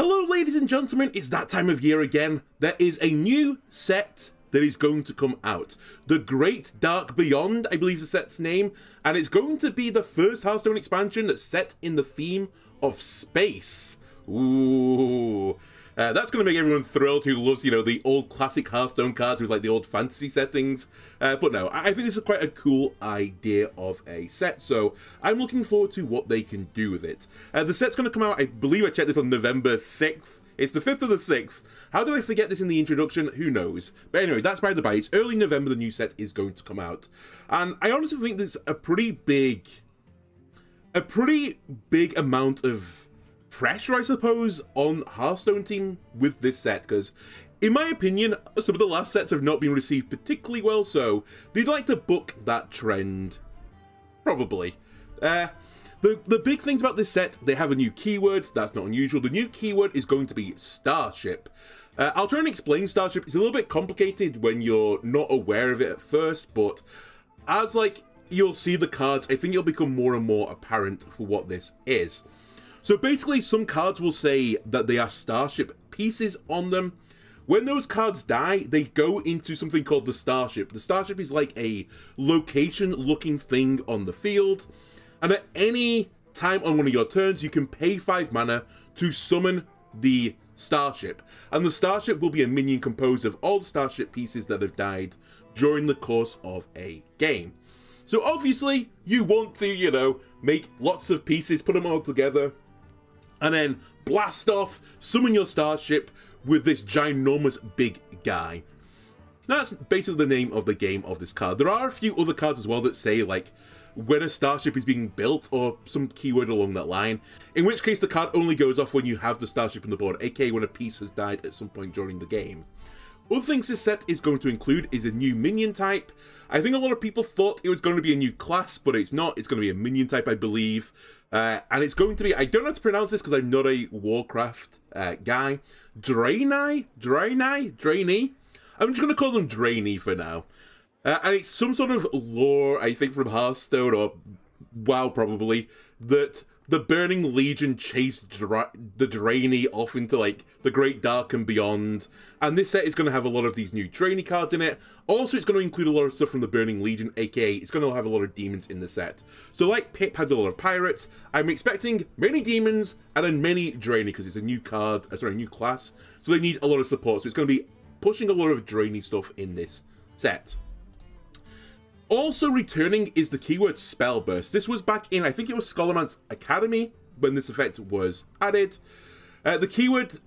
Hello ladies and gentlemen, it's that time of year again. There is a new set that is going to come out. The Great Dark Beyond, I believe is the set's name, and it's going to be the first Hearthstone expansion that's set in the theme of space. Ooh. That's going to make everyone thrilled who loves, the old classic Hearthstone cards with like the old fantasy settings. But no, I think this is quite a cool idea of a set, so I'm looking forward to what they can do with it. The set's going to come out, I believe I checked this on November 6th. It's the 5th of the 6th. How did I forget this in the introduction? Who knows? But anyway, that's by the by. It's early November the new set is going to come out. And I honestly think there's a pretty big amount of pressure, I suppose, on Hearthstone team with this set, because in my opinion, some of the last sets have not been received particularly well, so they'd like to buck that trend. Probably. The big things about this set, they have a new keyword. That's not unusual. The new keyword is going to be Starship. I'll try and explain Starship. It's a little bit complicated when you're not aware of it at first, but as you'll see the cards, I think it'll become more and more apparent for what this is. So basically, some cards will say that they are Starship pieces on them. When those cards die, they go into something called the Starship. The Starship is like a location-looking thing on the field. And at any time on one of your turns, you can pay 5 mana to summon the Starship. And the Starship will be a minion composed of all the Starship pieces that have died during the course of a game. So obviously, you want to, make lots of pieces, put them all together, and then blast off, summon your Starship with this ginormous big guy. That's basically the name of the game of this card. There are a few other cards as well that say, when a Starship is being built, or some keyword along that line, in which case the card only goes off when you have the Starship on the board, aka when a piece has died at some point during the game. Other things this set is going to include is a new minion type. I think a lot of people thought it was going to be a new class, but it's not. It's going to be a minion type, I believe. And it's going to be, I don't know how to pronounce this because I'm not a Warcraft guy. Draenei? I'm just going to call them Draenei for now. And it's some sort of lore, I think, from Hearthstone, or WoW probably, that the Burning Legion chased the Draenei off into, the Great Dark and beyond. And this set is going to have a lot of these new Draenei cards in it. Also, it's going to include a lot of stuff from the Burning Legion, aka it's going to have a lot of demons in the set. So like Pip had a lot of pirates, I'm expecting many demons and then many Draenei, because it's a new card, sorry, a new class. So they need a lot of support. So it's going to be pushing a lot of Draenei stuff in this set. Also returning is the keyword Spellburst. This was back in, I think it was Scholarman's Academy when this effect was added. The keyword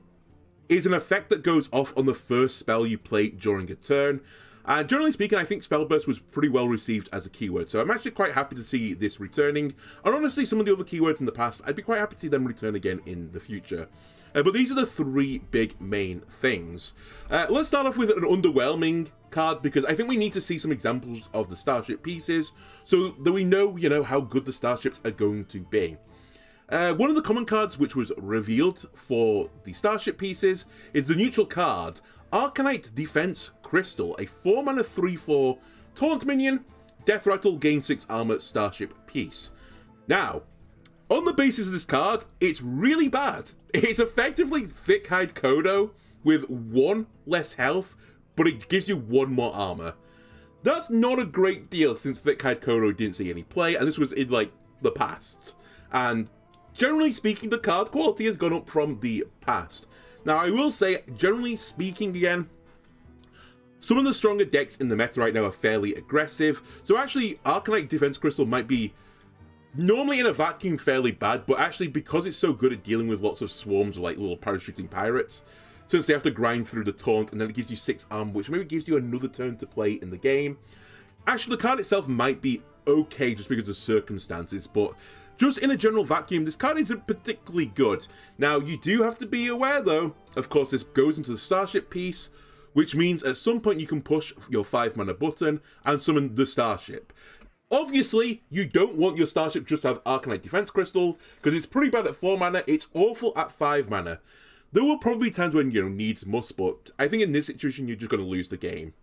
is an effect that goes off on the first spell you play during a turn. And generally speaking, I think Spellburst was pretty well received as a keyword, so I'm actually quite happy to see this returning. And honestly, some of the other keywords in the past, I'd be quite happy to see them return again in the future. But these are the 3 big main things. Let's start off with an underwhelming card, because I think we need to see some examples of the Starship pieces, so that we know, how good the Starships are going to be. One of the common cards which was revealed for the Starship pieces is the neutral card, Arcanite Defense Crystal, a 4-mana 3/4 taunt minion, Death Rattle, gain 6 armor Starship piece. Now, on the basis of this card, it's really bad. It's effectively Thick-Hide Kodo with 1 less health, but it gives you 1 more armor. That's not a great deal, since Thick-Hide Kodo didn't see any play, and this was in, the past. And generally speaking, the card quality has gone up from the past. Now, I will say, generally speaking again, some of the stronger decks in the meta right now are fairly aggressive, so actually, Arcanite Defense Crystal might be normally in a vacuum fairly bad, but actually because it's so good at dealing with lots of swarms of little parachuting pirates, since they have to grind through the taunt, and then it gives you 6 armor, which maybe gives you another turn to play in the game. Actually, the card itself might be okay just because of circumstances, but just in a general vacuum, this card isn't particularly good. Now, you do have to be aware, though, of course, this goes into the Starship piece, which means at some point you can push your 5-mana button and summon the Starship. Obviously, you don't want your Starship just to have Arcanite Defense Crystal, because it's pretty bad at 4 mana, it's awful at 5 mana. There will probably be times when, needs must, but I think in this situation, you're just going to lose the game.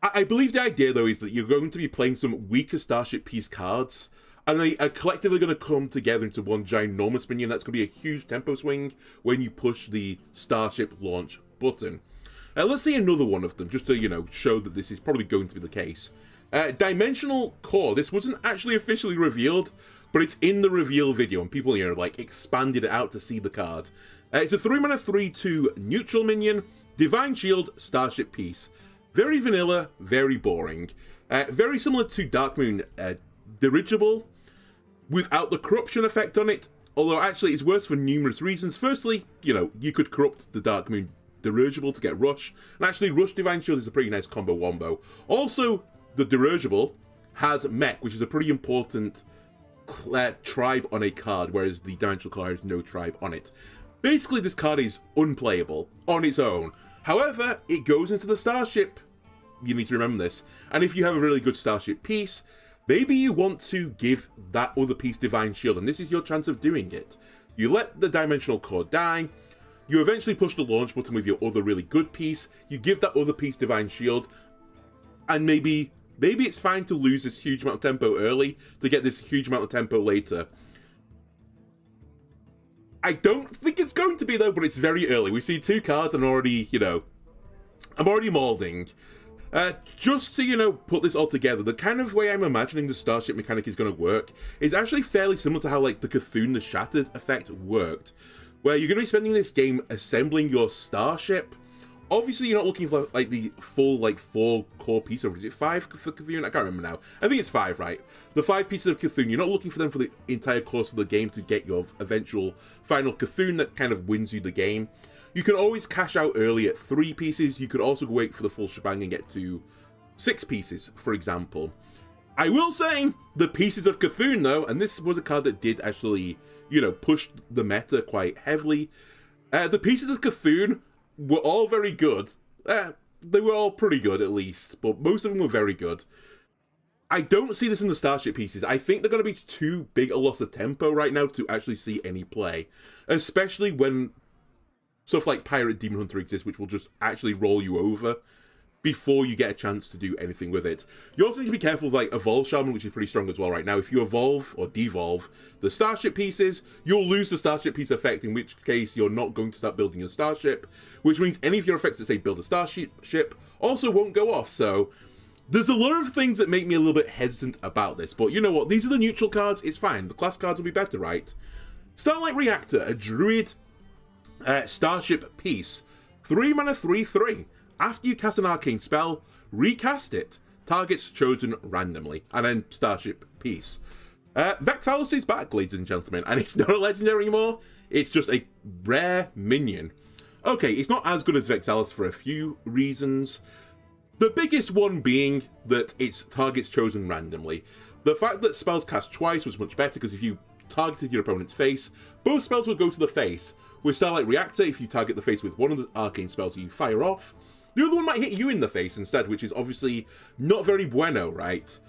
I believe the idea, though, is that you're going to be playing some weaker Starship piece cards, and they are collectively going to come together into one ginormous minion. That's going to be a huge tempo swing when you push the Starship launch button. Let's see another one of them, just to, you know, show that this is probably going to be the case. Dimensional Core. This wasn't actually officially revealed, but it's in the reveal video, and people, you know, like, expanded it out to see the card. It's a 3-mana 3/2 neutral minion, Divine Shield, Starship Piece. Very vanilla, very boring. Very similar to Darkmoon Dirigible, without the corruption effect on it, although actually it's worse for numerous reasons. Firstly, you know, you could corrupt the Darkmoon Dirigible to get Rush, and actually Rush Divine Shield is a pretty nice combo wombo. Also, the Dirigible has Mech, which is a pretty important tribe on a card, whereas the Dimensional Core has no tribe on it. Basically, this card is unplayable on its own. However, it goes into the Starship. You need to remember this. And if you have a really good Starship piece, maybe you want to give that other piece Divine Shield, and this is your chance of doing it. You let the Dimensional Core die, you eventually push the launch button with your other really good piece, you give that other piece Divine Shield, and maybe it's fine to lose this huge amount of tempo early to get this huge amount of tempo later. I don't think it's going to be, though, but it's very early. We see 2 cards and already, you know, I'm already moulding. Just to, you know, put this all together, the kind of way I'm imagining the Starship mechanic is going to work is actually fairly similar to how, like, the Cthulhu the Shattered effect worked, where you're going to be spending this game assembling your Starship. Obviously, you're not looking for, like, the full, like, 4 core pieces, or is it 5 for Cthulhu? I can't remember now. I think it's 5, right? The 5 pieces of Cthulhu, you're not looking for them for the entire course of the game to get your eventual final Cthulhu that kind of wins you the game. You can always cash out early at 3 pieces. You could also wait for the full shebang and get to 6 pieces, for example. I will say, the pieces of Cthulhu, though, and this was a card that did actually, you know, push the meta quite heavily. The pieces of Cthulhu were all very good. They were all pretty good, at least, but most of them were very good. I don't see this in the Starship pieces. I think they're going to be too big a loss of tempo right now to actually see any play, especially when stuff like Pirate Demon Hunter exists, which will just actually roll you over before you get a chance to do anything with it. You also need to be careful of, like, Evolve Shaman, which is pretty strong as well right now. If you evolve or devolve the Starship pieces, you'll lose the Starship piece effect, in which case you're not going to start building your Starship, which means any of your effects that say build a Starship also won't go off. So there's a lot of things that make me a little bit hesitant about this, but you know what? These are the neutral cards. It's fine. The class cards will be better, right? Starlight Reactor, a Druid Starship piece. 3-mana 3/3. After you cast an arcane spell, recast it. Targets chosen randomly. And then Starship piece. Vexalis is back, ladies and gentlemen. And it's not a legendary anymore. It's just a rare minion. Okay, it's not as good as Vexalis for a few reasons. The biggest one being that it's targets chosen randomly. The fact that spells cast twice was much better, because if you targeted your opponent's face, both spells would go to the face. With Starlight Reactor, if you target the face with one of the arcane spells you fire off, the other one might hit you in the face instead, which is obviously not very bueno, right?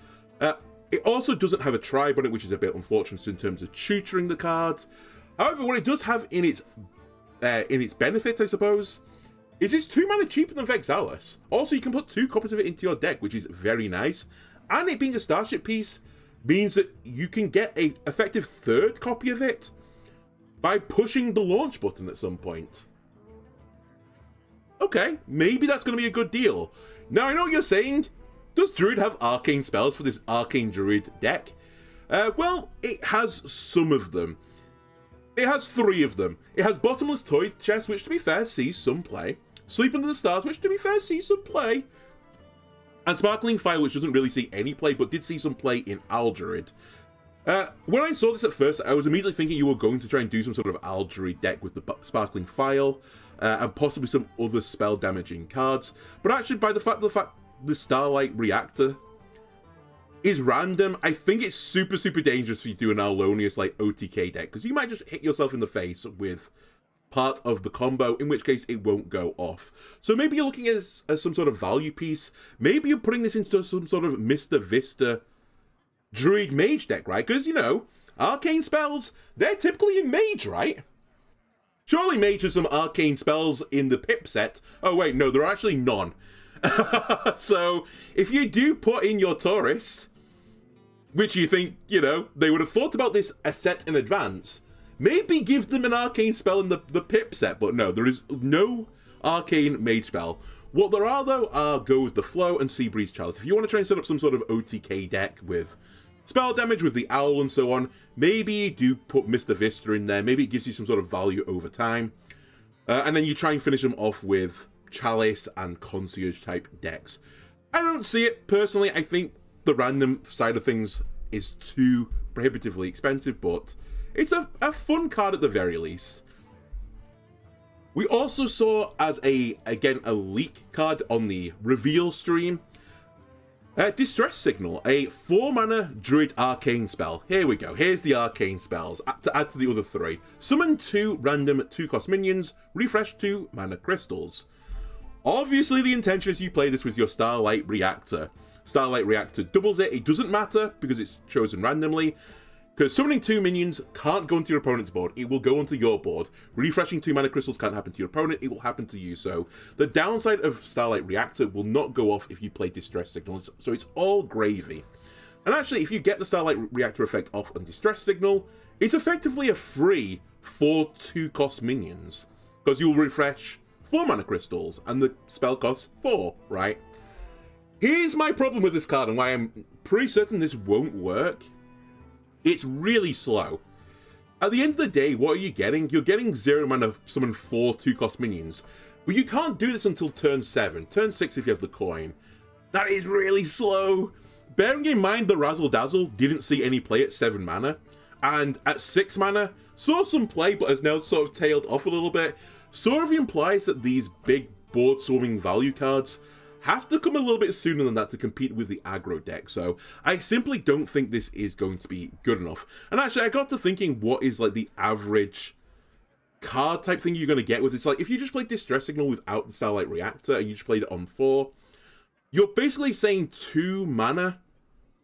It also doesn't have a tribe on it, which is a bit unfortunate in terms of tutoring the card. However, what it does have in its benefit, I suppose, is it's 2 mana cheaper than Vexalis. Also, you can put 2 copies of it into your deck, which is very nice. And it being a Starship piece means that you can get an effective 3rd copy of it by pushing the launch button at some point. Okay, maybe that's going to be a good deal. Now, I know what you're saying. Does Druid have arcane spells for this Arcane Druid deck? Well, it has some of them. It has 3 of them. It has Bottomless Toy Chest, which to be fair sees some play. Sleep Under the Stars, which to be fair sees some play. And Sparkling Fire, which doesn't really see any play, but did see some play in Owl Druid. When I saw this at first, I was immediately thinking you were going to try and do some sort of Owl Druid deck with the Sparkling Fire, and possibly some other spell damaging cards. But actually, by the fact the Starlight Reactor is random, I think it's super, super dangerous if you do an Alonius like OTK deck, because you might just hit yourself in the face with part of the combo, in which case it won't go off. So maybe you're looking at it as some sort of value piece. Maybe you're putting this into some sort of Mr. Vista Druid Mage deck, right? Because, you know, arcane spells, they're typically in Mage, right? Surely Mage has some arcane spells in the Pip set. Oh wait, no, there are actually none. So, if you do put in your Tourist, which you think, you know, they would have thought about this a set in advance. Maybe give them an arcane spell in the Pip set, but no, there is no arcane mage spell. What there are, though, are Go With The Flow and Seabreeze Chalice. If you want to try and set up some sort of OTK deck with spell damage, with the Owl and so on, maybe do put Mr. Vista in there. Maybe it gives you some sort of value over time. And then you try and finish them off with Chalice and Concierge type decks. I don't see it, personally. I think the random side of things is too prohibitively expensive, but it's a fun card at the very least. We also saw as again, a leak card on the reveal stream, Distress Signal, a 4-mana Druid Arcane spell. Here we go, here's the Arcane spells, to add to the other 3. Summon 2 random 2-cost minions, refresh 2 mana crystals. Obviously the intention is you play this with your Starlight Reactor. Starlight Reactor doubles it, it doesn't matter because it's chosen randomly. Because summoning 2 minions can't go onto your opponent's board, it will go onto your board. Refreshing 2 mana crystals can't happen to your opponent, it will happen to you. So the downside of Starlight Reactor will not go off if you play Distress Signal, so it's all gravy. And actually, if you get the Starlight Reactor effect off on Distress Signal, it's effectively a free 4 2-cost minions. Because you'll refresh 4 mana crystals, and the spell costs 4, right? Here's my problem with this card, and why I'm pretty certain this won't work. It's really slow. At the end of the day, what are you getting? You're getting 0 mana summon 4 2-cost minions. But you can't do this until turn 7. Turn 6 if you have the coin. That is really slow. Bearing in mind the Razzle Dazzle didn't see any play at 7 mana. And at 6 mana, saw some play but has now sort of tailed off a little bit. Sort of implies that these big board swarming value cards have to come a little bit sooner than that to compete with the aggro deck, so I simply don't think this is going to be good enough. And actually, I got to thinking, what is like the average card type thing you're going to get with it? It's like, if you just played Distress Signal without the Starlight Reactor and you just played it on 4, you're basically saying 2 mana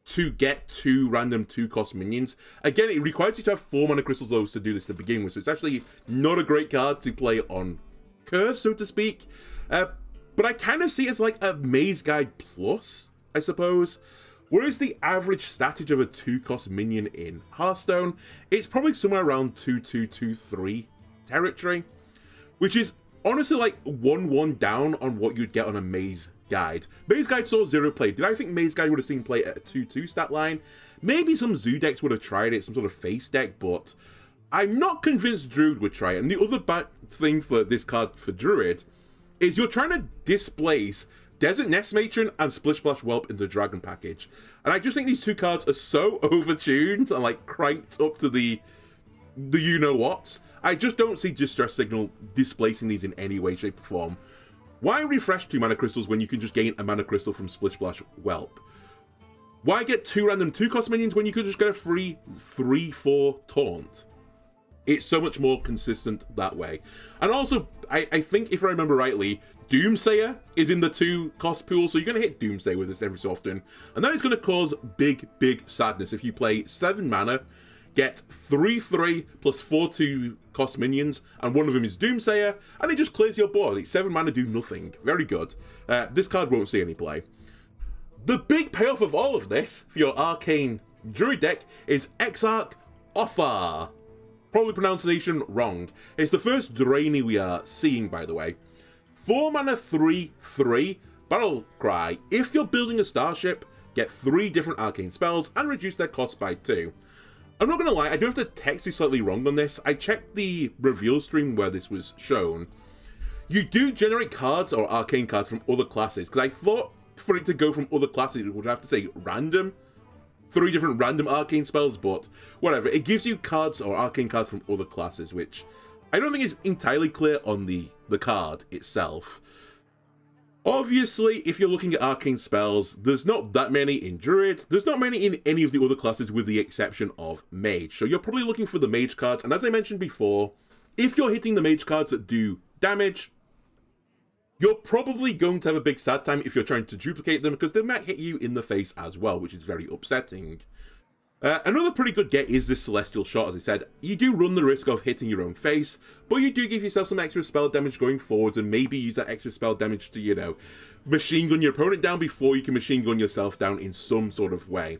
to get 2 random 2-cost minions. Again, it requires you to have 4 mana crystals those to do this to begin with, so it's actually not a great card to play on curve, so to speak. But I kind of see it as like a Maze Guide Plus, I suppose. Whereas the average statage of a 2-cost minion in Hearthstone, it's probably somewhere around 2-2-2-3 territory. Which is honestly like 1-1 down on what you'd get on a Maze Guide. Maze Guide saw 0 play. Did I think Maze Guide would have seen play at a 2-2 stat line? Maybe some Zoo decks would have tried it, some sort of face deck, but I'm not convinced Druid would try it. And the other bad thing for this card for Druid is you're trying to displace Desert Nest Matron and Splish Splash Whelp in the Dragon package. And I just think these 2 cards are so overtuned and like cranked up to the you-know-what. I just don't see Distress Signal displacing these in any way, shape, or form. Why refresh 2 mana crystals when you can just gain a mana crystal from Splish Splash Whelp? Why get 2 random 2-cost minions when you could just get a free 3-4 taunt? It's so much more consistent that way. And also, I think if I remember rightly, Doomsayer is in the 2-cost pool, so you're going to hit Doomsayer with this every so often. And that is going to cause big, big sadness. If you play 7 mana, get 3-3 plus 4 2-cost minions, and one of them is Doomsayer, and it just clears your board. It's 7 mana, do nothing. Very good. This card won't see any play. The big payoff of all of this for your Arcane Druid deck is Exarch Othar. Probably pronunciation wrong. It's the first Drainy we are seeing, by the way. 4 mana 3-3 Battle Cry. If you're building a starship, get 3 different arcane spells and reduce their cost by 2. I'm not going to lie, I do have to text you slightly wrong on this. I checked the reveal stream where this was shown. You do generate cards or arcane cards from other classes, because I thought for it to go from other classes it would have to say random. 3 different random arcane spells, but whatever. It gives you cards or arcane cards from other classes, which I don't think is entirely clear on the card itself. Obviously, if you're looking at arcane spells, there's not that many in Druid. There's not many in any of the other classes with the exception of Mage. So you're probably looking for the Mage cards, and as I mentioned before, if you're hitting the Mage cards that do damage, you're probably going to have a big sad time if you're trying to duplicate them, because they might hit you in the face as well, which is very upsetting. Another pretty good get is this Celestial Shot, as I said. You do run the risk of hitting your own face, but you do give yourself some extra spell damage going forwards, and maybe use that extra spell damage to, you know, machine gun your opponent down before you can machine gun yourself down in some sort of way.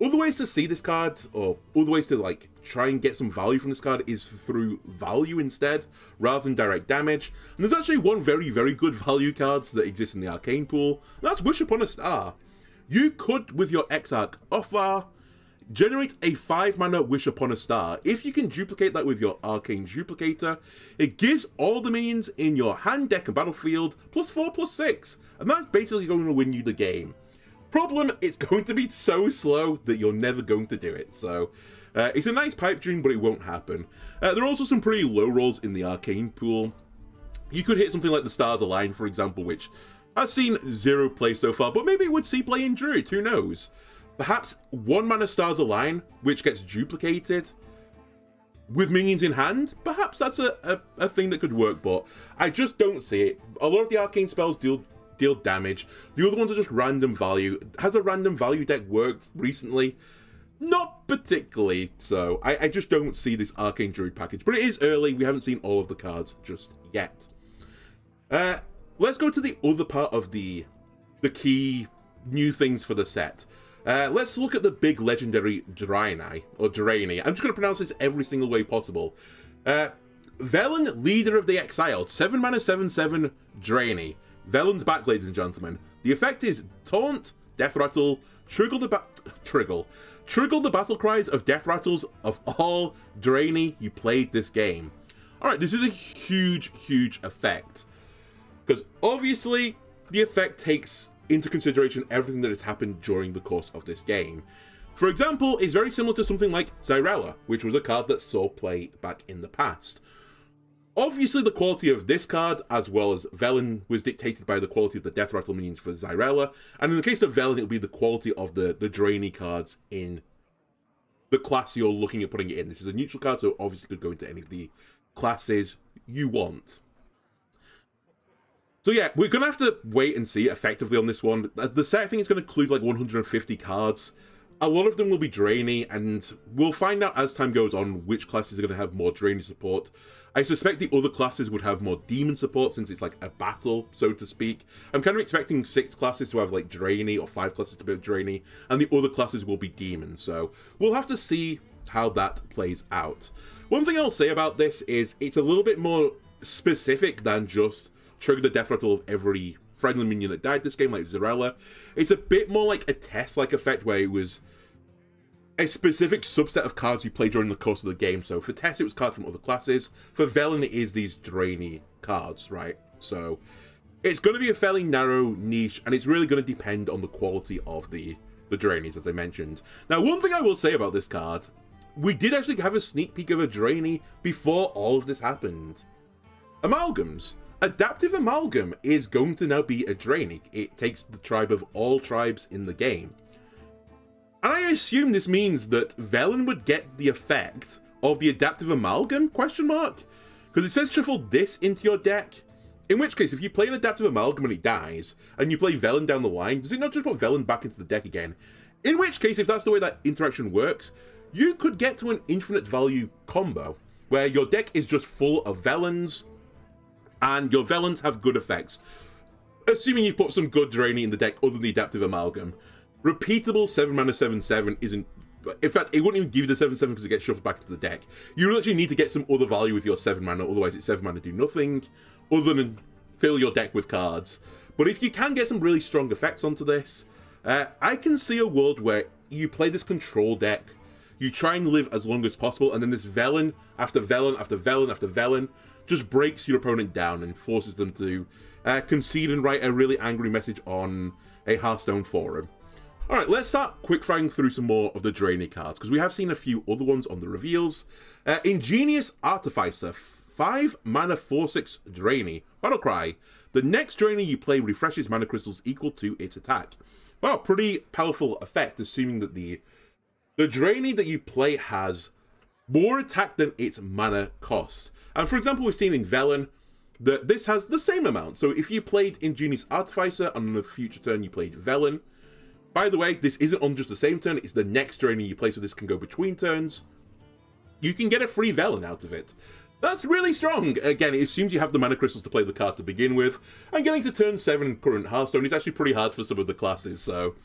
Other ways to see this card, or other ways to like try and get some value from this card, is through value instead, rather than direct damage. And there's actually one very, very good value card that exists in the Arcane pool, and that's Wish Upon a Star. You could, with your Exarch Othar, generate a 5-mana Wish Upon a Star. If you can duplicate that with your Arcane Duplicator, it gives all the minions in your hand, deck, and battlefield +4/+6, and that's basically going to win you the game. Problem, it's going to be so slow that you're never going to do it, so it's a nice pipe dream, but it won't happen. There are also some pretty low rolls in the Arcane pool. You could hit something like the Stars Align, for example, which I've seen 0 play so far, but maybe it would see play in Druid, who knows? Perhaps 1-mana Stars Align, which gets duplicated with minions in hand, perhaps that's a thing that could work, but I just don't see it. A lot of the Arcane spells deal damage. The other ones are just random value. Has a random value deck worked recently? Not particularly, so I just don't see this Arcane Druid package. But it is early, we haven't seen all of the cards just yet. Let's go to the other part of the key new things for the set. Let's look at the big legendary Draenei, or Draenei. I'm just going to pronounce this every single way possible. Velen, Leader of the Exiled, 7-mana 7/7 Draenei. Velen's back, ladies and gentlemen. The effect is Taunt, Death Rattle, Triggle the battle cries of Death Rattles of all Draenei you played this game. Alright, this is a huge, huge effect. Because obviously, the effect takes into consideration everything that has happened during the course of this game. For example, it's very similar to something like Xyrella, which was a card that saw play back in the past. Obviously, the quality of this card, as well as Velen, was dictated by the quality of the Death Rattle minions for Xyrella, and in the case of Velen, it will be the quality of the Draenei cards in the class you're looking at putting it in. This is a neutral card, so obviously could go into any of the classes you want. So yeah, we're going to have to wait and see effectively on this one. The set, I think, is going to include like 150 cards. A lot of them will be Draenei, and we'll find out as time goes on which classes are going to have more Draenei support. I suspect the other classes would have more Demon support, since it's like a battle, so to speak. I'm kind of expecting 6 classes to have like Draenei, or 5 classes to be Draenei, and the other classes will be Demon, so we'll have to see how that plays out. One thing I'll say about this is it's a little bit more specific than just trigger the Death Rattle of every friendly minion that died this game, like Xyrella. It's a bit more like a test-like effect, where it was a specific subset of cards you play during the course of the game. So for Tess, it was cards from other classes. For Velen, it is these Draenei cards, right? So it's going to be a fairly narrow niche, and it's really going to depend on the quality of the Draeneis, as I mentioned. Now, one thing I will say about this card, we did actually have a sneak peek of a Draenei before all of this happened. Amalgams. Adaptive Amalgam is going to now be a Draenei. It takes the tribe of all tribes in the game. And I assume this means that Velen would get the effect of the Adaptive Amalgam, question mark? Because it says shuffle this into your deck. In which case, if you play an Adaptive Amalgam and it dies, and you play Velen down the line, does it not just put Velen back into the deck again? In which case, if that's the way that interaction works, you could get to an infinite value combo, where your deck is just full of Velens, and your Velens have good effects. Assuming you've put some good Draenei in the deck other than the Adaptive Amalgam. Repeatable 7-mana 7/7 isn't... In fact, it wouldn't even give you the 7/7 because it gets shuffled back into the deck. You literally need to get some other value with your 7-mana, otherwise it's 7-mana do nothing, other than fill your deck with cards. But if you can get some really strong effects onto this, I can see a world where you play this control deck, you try and live as long as possible, and then this Velen, after Velen, after Velen, after Velen, just breaks your opponent down and forces them to concede and write a really angry message on a Hearthstone forum. Alright, let's start quick-firing through some more of the Draenei cards, because we have seen a few other ones on the reveals. Ingenious Artificer, 5-mana 4/6 Draenei. Battlecry. The next Draenei you play refreshes mana crystals equal to its attack. Wow, pretty powerful effect, assuming that the Draenei that you play has more attack than its mana cost. And for example, we've seen in Velen that this has the same amount. So if you played Ingenious Artificer and on a future turn you played Velen, by the way, this isn't on just the same turn, it's the next Draenei you play, so this can go between turns. You can get a free Velen out of it. That's really strong. Again, it assumes you have the mana crystals to play the card to begin with, and getting to turn 7 in current Hearthstone is actually pretty hard for some of the classes, so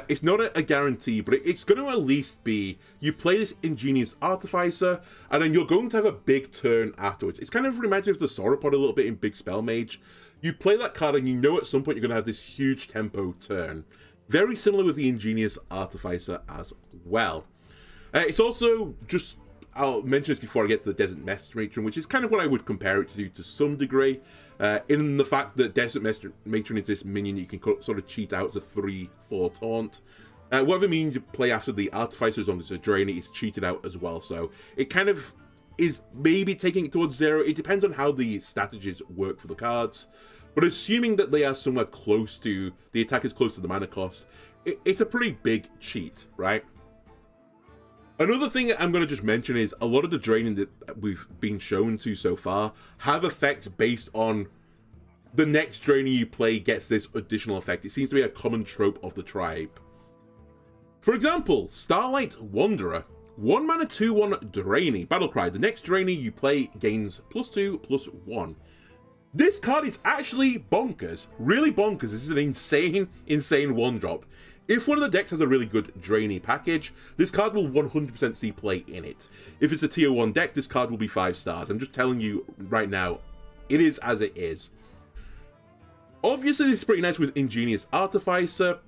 It's not a guarantee, but it's going to at least be, you play this Ingenious Artificer, and then you're going to have a big turn afterwards. It's kind of reminds me of the Sauropod a little bit in Big Spell Mage. You play that card, and you know at some point you're going to have this huge tempo turn. Very similar with the Ingenious Artificer as well. It's also just, I'll mention this before I get to the Desert Mist Matron, which is kind of what I would compare it to some degree, in the fact that Desert Mist Matron is this minion you can sort of cheat out as a 3/4 taunt. Whatever minion you play after the Artificer, as long as it's a Drain, it's cheated out as well, so it kind of is maybe taking it towards 0. It depends on how the strategies work for the cards, but assuming that they are somewhere close to, the attack is close to the mana cost, it's a pretty big cheat, right? Another thing I'm going to just mention is a lot of the draining that we've been shown to so far have effects based on the next draining you play gets this additional effect. It seems to be a common trope of the tribe. For example, Starlight Wanderer. 1 mana 2/1 Drainy. Battlecry. The next Drainy you play gains +2/+1. This card is actually bonkers. Really bonkers. This is an insane 1-drop. If one of the decks has a really good Drainy package, this card will 100% see play in it. If it's a tier 1 deck, this card will be 5 stars. I'm just telling you right now, it is as it is. Obviously, this is pretty nice with Ingenious Artificer.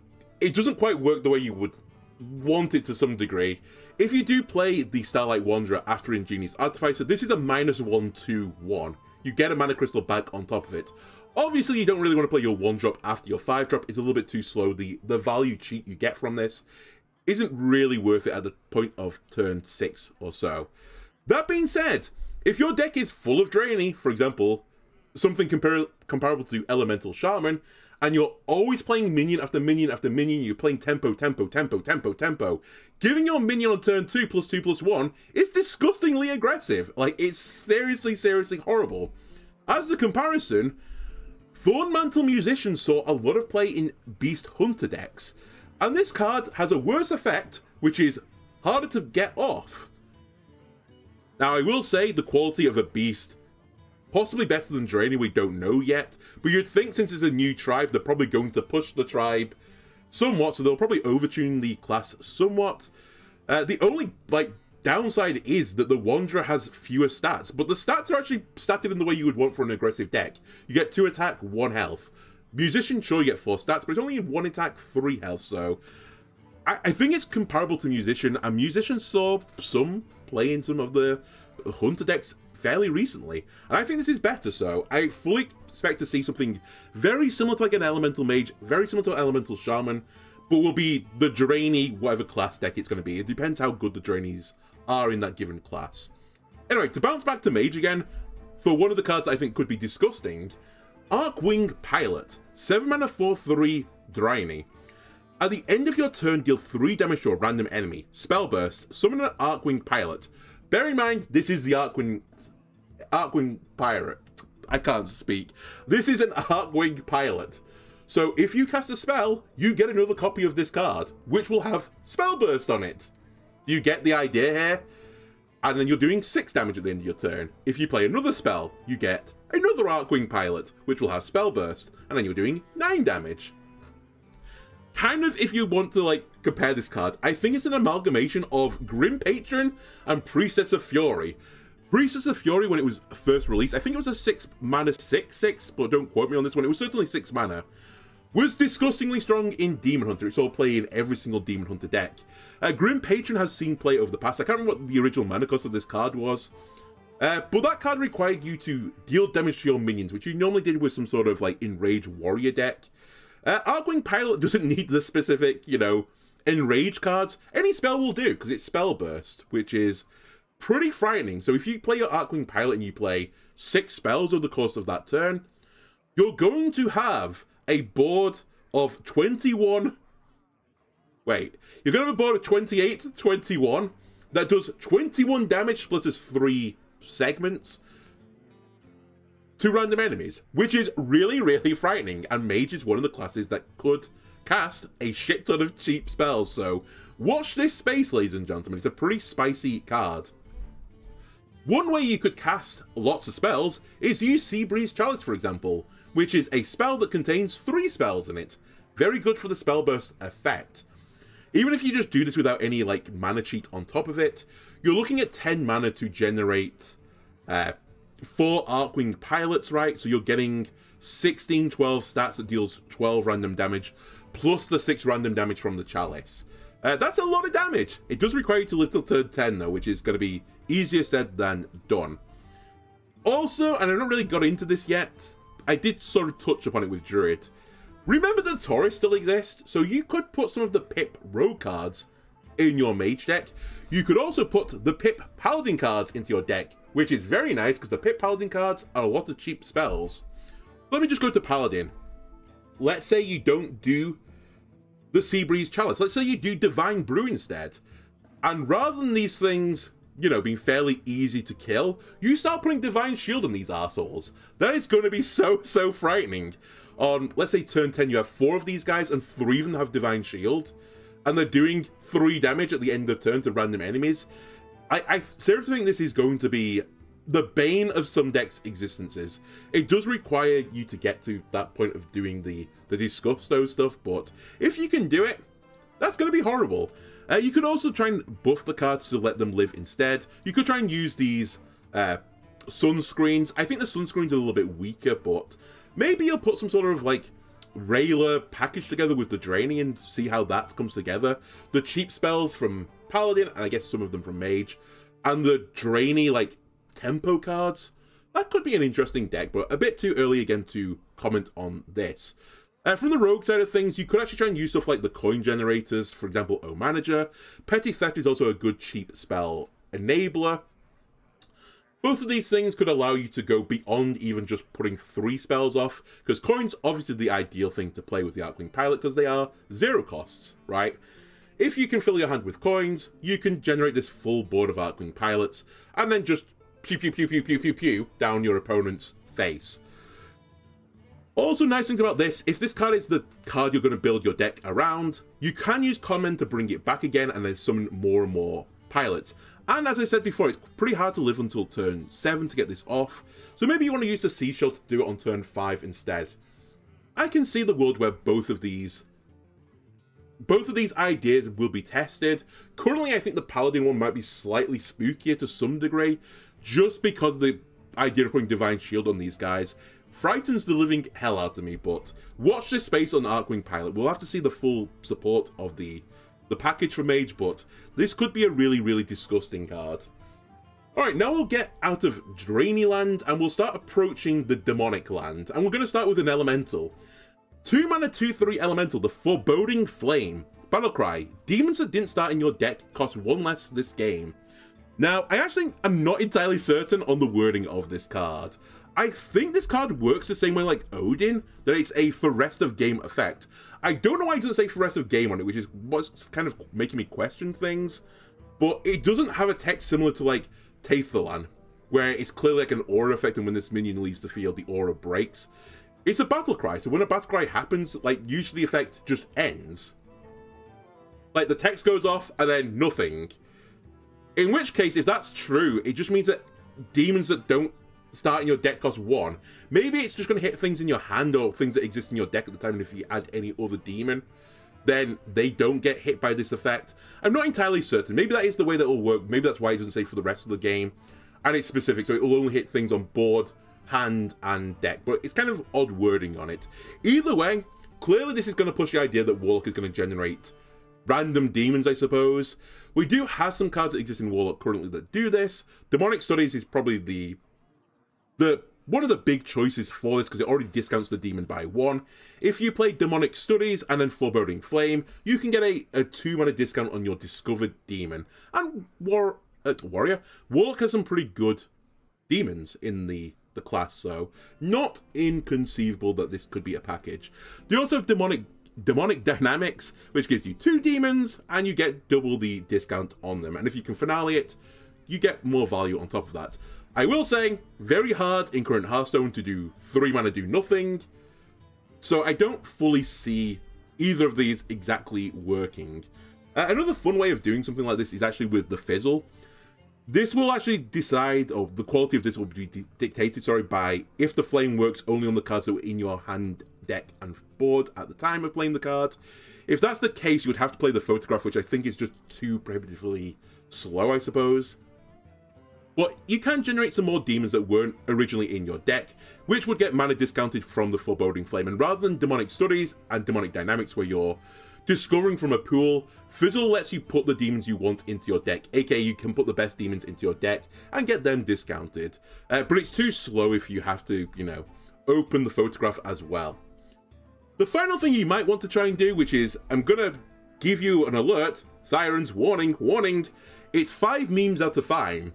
It doesn't quite work the way you would want it to some degree. If you do play the Starlight Wanderer after Ingenious Artificer, this is a -1/+1. You get a mana crystal back on top of it. Obviously, you don't really want to play your 1-drop after your 5-drop. It's a little bit too slow. The value cheat you get from this isn't really worth it at the point of turn 6 or so. That being said, if your deck is full of Drainy, for example, something comparable to Elemental Shaman, and you're always playing minion after minion after minion, you're playing tempo, giving your minion on turn 2 +2/+1 is disgustingly aggressive. Like, it's seriously horrible. As the comparison, Thornmantle Musician saw a lot of play in Beast Hunter decks, and this card has a worse effect, which is harder to get off. Now, I will say the quality of a Beast, possibly better than Drainy, we don't know yet, but you'd think since it's a new tribe, they're probably going to push the tribe somewhat, so they'll probably overtune the class somewhat. The only, downside is that the Wanderer has fewer stats, but the stats are actually statted in the way you would want for an aggressive deck. You get 2 attack, 1 health. Musician, sure, you get 4 stats, but it's only 1 attack, 3 health, so I think it's comparable to Musician, and Musician saw some play in some of the Hunter decks fairly recently, and I think this is better, so I fully expect to see something very similar to like an Elemental Mage, very similar to an Elemental Shaman, but will be the Drainy, whatever class deck it's going to be. It depends how good the Drainies are in that given class. Anyway, to bounce back to Mage again, for one of the cards I think could be disgusting, Archwing Pilot, 7 mana 4/3 Drainy. At the end of your turn, deal 3 damage to a random enemy. Spell Burst, summon an Archwing Pilot. Bear in mind, this is the Archwing Pirate. I can't speak. This is an Archwing Pilot. So if you cast a spell, you get another copy of this card, which will have Spell Burst on it. You get the idea here? And then you're doing 6 damage at the end of your turn. If you play another spell, you get another Archwing Pilot, which will have Spell Burst, and then you're doing 9 damage. Kind of, if you want to, compare this card, I think it's an amalgamation of Grim Patron and Priestess of Fury. Priestess of Fury, when it was first released, I think it was a 6 mana 6/6, but don't quote me on this one, it was certainly 6 mana. Was disgustingly strong in Demon Hunter. It's all play in every single Demon Hunter deck. Grim Patron has seen play over the past. I can't remember what the original mana cost of this card was. But that card required you to deal damage to your minions, which you normally did with some sort of Enrage Warrior deck. Archwing Pilot doesn't need the specific, Enrage cards. Any spell will do, because it's Spell Burst, which is pretty frightening. So if you play your Archwing Pilot and you play 6 spells over the course of that turn, you're going to have a board of 21... Wait, you're going to have a board of 28, 21, that does 21 damage split as 3 segments to random enemies, which is really frightening, and Mage is one of the classes that could cast a shit ton of cheap spells, so watch this space, ladies and gentlemen. It's a pretty spicy card. One way you could cast lots of spells is use Seabreeze Chalice, for example, which is a spell that contains 3 spells in it. very good for the spell burst effect. Even if you just do this without any like mana cheat on top of it, you're looking at 10 mana to generate 4 Arcwing Pilots, right? So you're getting 16, 12 stats that deals 12 random damage, plus the 6 random damage from the Chalice. That's a lot of damage. It does require you to live till turn 10 though, which is going to be easier said than done. Also, and I've not really got into this yet, I did sort of touch upon it with Druid. Remember that Taurus still exists, so you could put some of the Pip Rogue cards in your Mage deck. You could also put the Pip Paladin cards into your deck, which is very nice because the Pip Paladin cards are a lot of cheap spells. Let me just go to Paladin. Let's say you don't do the Seabreeze Chalice. Let's say you do Divine Brew instead. And rather than these things, you know, being fairly easy to kill, you start putting Divine Shield on these arseholes. That is going to be so frightening. On, let's say, turn 10, you have 4 of these guys, and 3 of them have Divine Shield, and they're doing 3 damage at the end of turn to random enemies. I seriously think this is going to be the bane of some decks' existences. It does require you to get to that point of doing the Disgusto stuff, but if you can do it, that's going to be horrible. You could also try and buff the cards to let them live instead. You could try and use these sunscreens. I think the sunscreens are a little bit weaker, but maybe you'll put some sort of like Railer package together with the Draining and see how that comes together. The cheap spells from Paladin, and I guess some of them from Mage, and the Drainy like tempo cards. That could be an interesting deck, but a bit too early again to comment on this. From the rogue side of things, you could actually try and use stuff like the coin generators, for example, O Manager. Petty Theft is also a good cheap spell enabler. Both of these things could allow you to go beyond even just putting 3 spells off, because coins obviously the ideal thing to play with the Arcwing Pilot because they are 0 costs, right? If you can fill your hand with coins, you can generate this full board of Arcwing Pilots, and then just pew pew pew pew pew pew pew down your opponent's face. Also, nice things about this, if this card is the card you're going to build your deck around, you can use Conmen to bring it back again and then summon more and more pilots. And as I said before, it's pretty hard to live until turn 7 to get this off, so maybe you want to use the Seashell to do it on turn 5 instead. I can see the world where both of these ideas will be tested. Currently, I think the Paladin one might be slightly spookier to some degree, just because of the idea of putting Divine Shield on these guys frightens the living hell out of me, but watch this space on Arcwing Pilot. We'll have to see the full support of the package for Mage, but this could be a really disgusting card. Alright, now we'll get out of Drainy Land, and we'll start approaching the Demonic Land, and we're going to start with an Elemental. 2 mana 2/3 Elemental, the Foreboding Flame. Battlecry, demons that didn't start in your deck cost 1 less this game. Now, I actually am not entirely certain on the wording of this card. I think this card works the same way like Odin, that it's a for rest of game effect. I don't know why it doesn't say for rest of game on it, which is what's kind of making me question things, but it doesn't have a text similar to like Taithalan, where it's clearly like an aura effect, and when this minion leaves the field, the aura breaks. It's a battle cry, so when a battle cry happens, like usually the effect just ends. Like the text goes off and then nothing. In which case, if that's true, it just means that demons that don't start in your deck cost 1. Maybe it's just going to hit things in your hand or things that exist in your deck at the time, and if you add any other demon, then they don't get hit by this effect. I'm not entirely certain. Maybe that is the way that it'll work. Maybe that's why it doesn't say for the rest of the game. And it's specific, so it will only hit things on board, hand, and deck. But it's kind of odd wording on it. Either way, clearly this is going to push the idea that Warlock is going to generate random demons, I suppose. We do have some cards that exist in Warlock currently that do this. Demonic Studies is probably the one of the big choices for this, because it already discounts the demon by 1. If you play Demonic Studies and then Foreboding Flame, you can get a 2 mana discount on your discovered demon. And Warrior, Warlock has some pretty good demons in the class, so not inconceivable that this could be a package. They also have Demonic Dynamics, which gives you 2 demons, and you get double the discount on them. And if you can finale it, you get more value on top of that. I will say, very hard in current Hearthstone to do 3 mana do nothing, so I don't fully see either of these exactly working. Another fun way of doing something like this is actually with the Fizzle. This will actually decide, or the quality of this will be dictated, by if the flame works only on the cards that were in your hand deck and board at the time of playing the card. If that's the case, you would have to play the photograph, which I think is just too prohibitively slow, I suppose. But you can generate some more demons that weren't originally in your deck, which would get mana discounted from the Foreboding Flame. And rather than Demonic Studies and Demonic Dynamics, where you're discovering from a pool, Fizzle lets you put the demons you want into your deck, aka you can put the best demons into your deck and get them discounted. But it's too slow if you have to, you know, open the photograph as well. The final thing you might want to try and do, which is, I'm gonna give you an alert, sirens, warning, warning, it's 5 memes out of 5.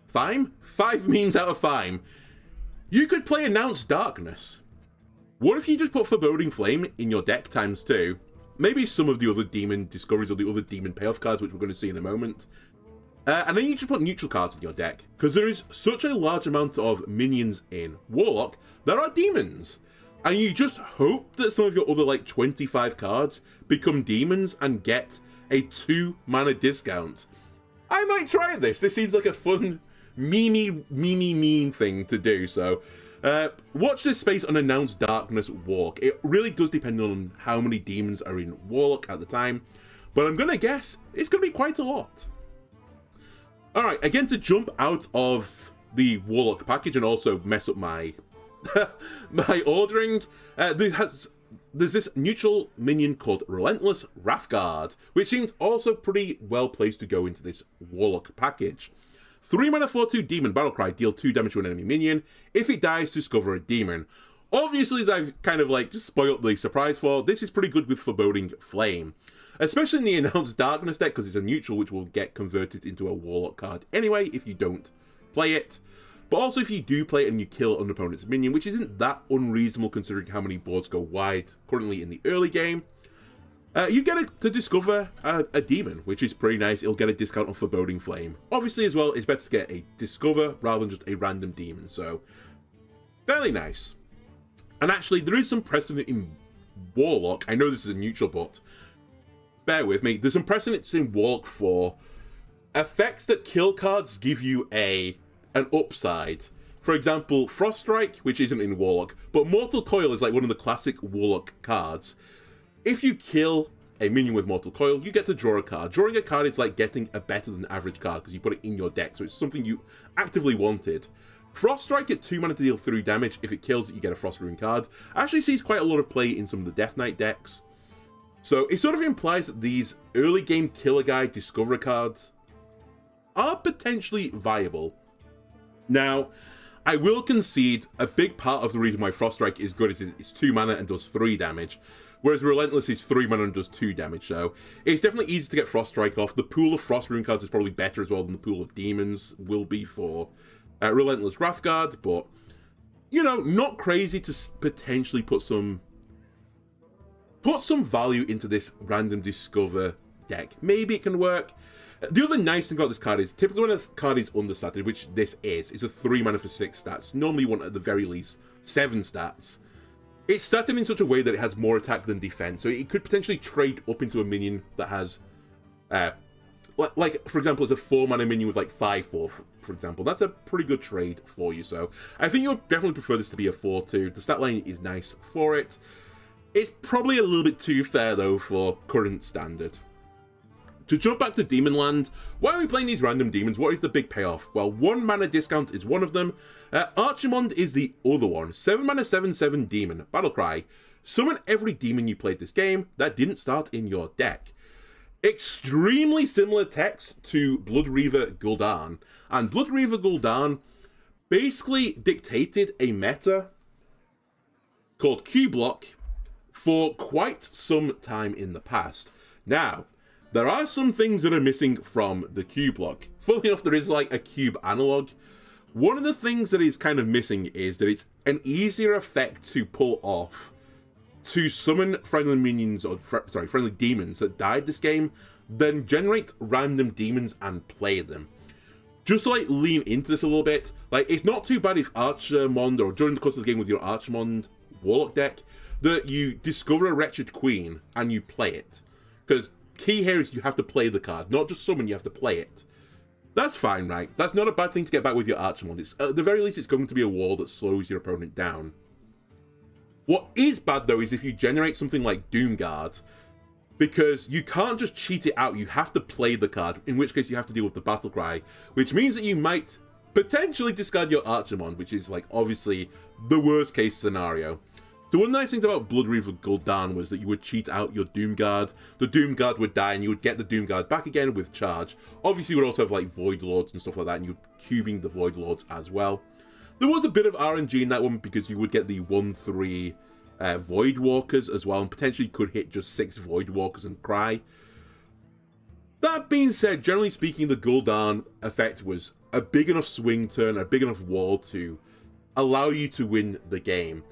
5 memes out of 5. You could play Announce Darkness. What if you just put Foreboding Flame in your deck times 2? Maybe some of the other demon discoveries or the other demon payoff cards, which we're going to see in a moment. And then you just put neutral cards in your deck, because there is such a large amount of minions in Warlock that are demons. And you just hope that some of your other, like, 25 cards become demons and get a 2 mana discount. I might try this. This seems like a fun, meme thing to do, so watch this space on Announce Darkness Warlock. It really does depend on how many demons are in Warlock at the time, but I'm gonna guess it's gonna be quite a lot. Alright, again, to jump out of the Warlock package and also mess up my my ordering, there's this neutral minion called Relentless Wrathguard, which seems also pretty well placed to go into this Warlock package. 3 mana 4/2 Demon Battlecry, deal 2 damage to an enemy minion. If it dies, discover a demon. Obviously, as I've kind of like spoiled the surprise for, this is pretty good with Foreboding Flame. Especially in the Announce Darkness deck, because it's a neutral which will get converted into a Warlock card anyway if you don't play it. But also if you do play it and you kill an opponent's minion, which isn't that unreasonable considering how many boards go wide currently in the early game. You get to discover a demon, which is pretty nice. It'll get a discount on Foreboding Flame. Obviously, as well, it's better to get a discover rather than just a random demon, so fairly nice. And actually, there is some precedent in Warlock. I know this is a neutral, but bear with me. There's some precedents in Warlock for effects that kill cards give you an upside. For example, Frost Strike, which isn't in Warlock, but Mortal Coil is like one of the classic Warlock cards. If you kill a minion with Mortal Coil, you get to draw a card. Drawing a card is like getting a better than average card because you put it in your deck, so it's something you actively wanted. Frost Strike at 2 mana to deal 3 damage. If it kills it, you get a Frost Rune card. Actually sees quite a lot of play in some of the Death Knight decks. So it sort of implies that these early game Killer Guide Discoverer cards are potentially viable. Now, I will concede a big part of the reason why Frost Strike is good is it's 2 mana and does 3 damage. Whereas Relentless is 3 mana and does 2 damage, so it's definitely easy to get Frost Strike off. The pool of Frost Rune cards is probably better as well than the pool of demons will be for Relentless Wrathguard, but, you know, not crazy to potentially put some value into this random Discover deck. Maybe it can work. The other nice thing about this card is, typically when a card is understated, which this is, it's a 3 mana for 6 stats. Normally you want at the very least 7 stats. It's started in such a way that it has more attack than defense, so it could potentially trade up into a minion that has, like for example, it's a 4 mana minion with like 5/4, for example. That's a pretty good trade for you, so I think you would definitely prefer this to be a 4/2. The stat line is nice for it. It's probably a little bit too fair though for current standard. To jump back to Demonland, why are we playing these random demons? What is the big payoff? Well, 1 mana discount is one of them. Archimond is the other one. 7 mana 7/7 demon. Battlecry. Summon every demon you played this game that didn't start in your deck. Extremely similar text to Blood Reaver Gul'dan. And Blood Reaver Gul'dan basically dictated a meta called Q-Block for quite some time in the past. Now, there are some things that are missing from the Q-Block. Funnily enough, there is like a cube analog. One of the things that is kind of missing is that it's an easier effect to pull off to summon friendly minions, or friendly demons that died this game, than generate random demons and play them. Just to like lean into this a little bit, like it's not too bad if Archimond, or during the course of the game with your Archimond Warlock deck, that you discover a Wretched Queen and you play it. Because key here is you have to play the card, not just summon, you have to play it. That's fine, right? That's not a bad thing to get back with your Archimond. It's, at the very least, it's going to be a wall that slows your opponent down. What is bad, though, is if you generate something like Doomguard, because you can't just cheat it out, you have to play the card, in which case you have to deal with the battle cry, which means that you might potentially discard your Archimon, which is, like, obviously the worst case scenario. So one of the nice things about Blood Reaver Gul'dan was that you would cheat out your Doomguard, the Doomguard would die, and you would get the Doomguard back again with charge. Obviously you would also have, like, Void Lords and stuff like that, and you're cubing the Void Lords as well. There was a bit of RNG in that one, because you would get the 1/3 Void Walkers as well, and potentially could hit just 6 Void Walkers and cry. That being said, generally speaking, the Gul'dan effect was a big enough swing turn, a big enough wall to allow you to win the game.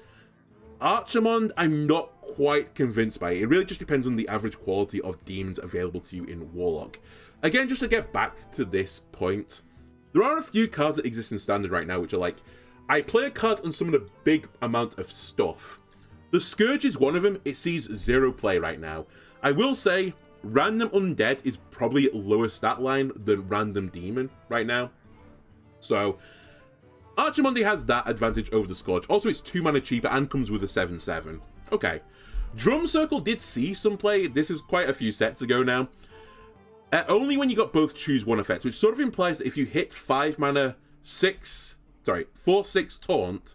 Archimon, I'm not quite convinced by it. It really just depends on the average quality of demons available to you in Warlock. Again, just to get back to this point, there are a few cards that exist in Standard right now, which are like, I play a card on some of the big amount of stuff. The Scourge is one of them. It sees 0 play right now. I will say, Random Undead is probably lower stat line than Random Demon right now. So, Archimonde has that advantage over the Scourge. Also, it's 2 mana cheaper and comes with a 7/7. Okay. Drum Circle did see some play. This is quite a few sets ago now. Only when you got both choose one effects, which sort of implies that if you hit 5 mana 4/6 taunt,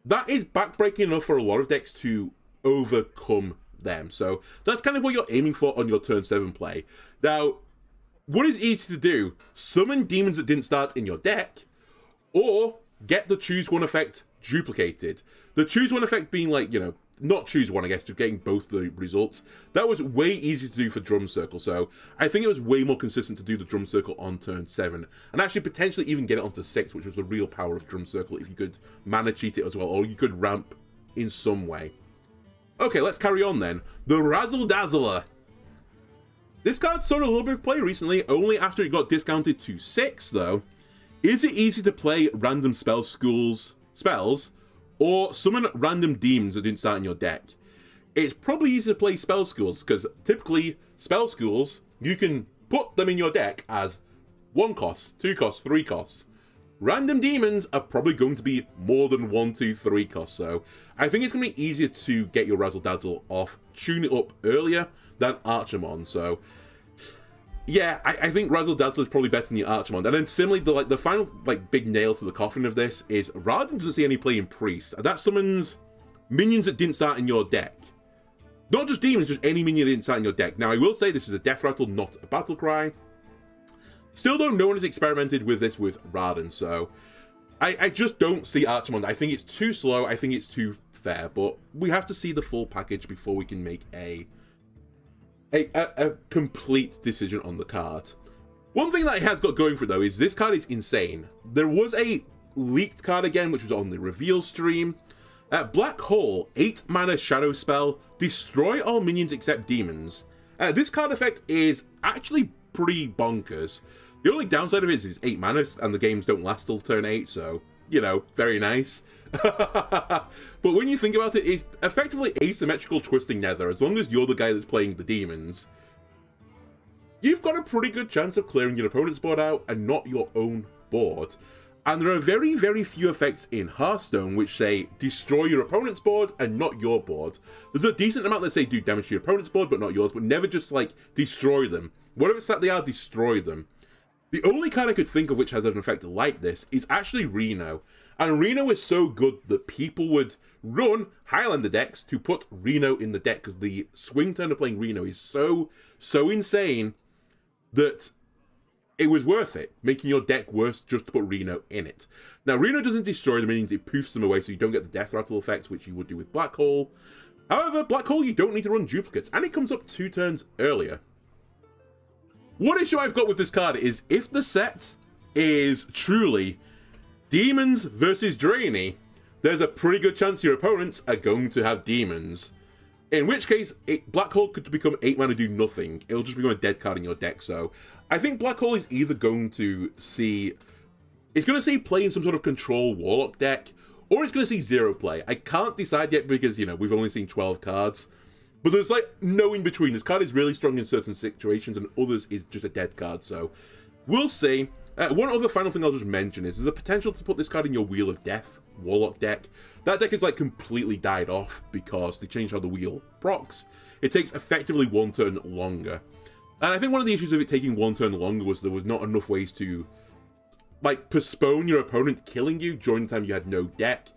that is backbreaking enough for a lot of decks to overcome them. So that's kind of what you're aiming for on your turn 7 play. Now, what is easy to do? Summon demons that didn't start in your deck, or get the choose one effect duplicated. The choose one effect being like, you know, not choose one, I guess, just getting both the results. That was way easier to do for Drum Circle, so I think it was way more consistent to do the Drum Circle on turn 7, and actually potentially even get it onto 6, which was the real power of Drum Circle, if you could mana cheat it as well, or you could ramp in some way. Okay, let's carry on then. The Razzle Dazzler. This card saw a little bit of play recently, only after it got discounted to 6, though. Is it easy to play random spells, or summon random demons that didn't start in your deck? It's probably easy to play spell schools, because typically spell schools, you can put them in your deck as 1 cost, 2 costs, 3 costs. Random demons are probably going to be more than 1, 2, 3 costs, so I think it's going to be easier to get your Razzle Dazzle off, tune it up earlier than Archimon, so yeah, I think Razzle Dazzle is probably better than the Archimon. And then similarly, the final big nail to the coffin of this is Radan doesn't see any play in Priest. That summons minions that didn't start in your deck. Not just demons, just any minion that didn't start in your deck. Now, I will say this is a Death Rattle, not a Battle Cry. Still though, no one has experimented with this with Radan, so I just don't see Archimon. I think it's too slow, I think it's too fair, but we have to see the full package before we can make a complete decision on the card. One thing that it has got going for it, though, is this card is insane. There was a leaked card again, which was on the reveal stream. Black Hole, 8 mana shadow spell, destroy all minions except demons. This card effect is actually pretty bonkers. The only downside of it is it's 8 mana, and the games don't last till turn 8, so, you know, very nice. But when you think about it, it's effectively asymmetrical Twisting Nether. As long as you're the guy that's playing the demons, you've got a pretty good chance of clearing your opponent's board out and not your own board. And there are very, very few effects in Hearthstone which say destroy your opponent's board and not your board. There's a decent amount that say do damage to your opponent's board but not yours, but never just like destroy them. Whatever stat they are, destroy them. The only card I could think of which has an effect like this is actually Reno. And Reno is so good that people would run Highlander decks to put Reno in the deck, because the swing turn of playing Reno is so insane that it was worth it, making your deck worse just to put Reno in it. Now, Reno doesn't destroy the minions, it poofs them away, so you don't get the Death Rattle effects, which you would do with Black Hole. However, Black Hole, you don't need to run duplicates, and it comes up 2 turns earlier. One issue I've got with this card is if the set is truly Demons versus Draenei, there's a pretty good chance your opponents are going to have demons. In which case, Black Hole could become 8 mana do nothing. It'll just become a dead card in your deck, so I think Black Hole is either going to see... It's going to see play in some sort of control Warlock deck, or it's going to see 0 play. I can't decide yet because, you know, we've only seen 12 cards. But there's, like, no in-between. This card is really strong in certain situations, and others is just a dead card, so we'll see. One other final thing I'll just mention is there's a potential to put this card in your Wheel of Death Warlock deck. That deck is like completely died off because they changed how the wheel procs. It takes effectively 1 turn longer. And I think one of the issues of it taking 1 turn longer was there was not enough ways to like postpone your opponent killing you during the time you had no deck.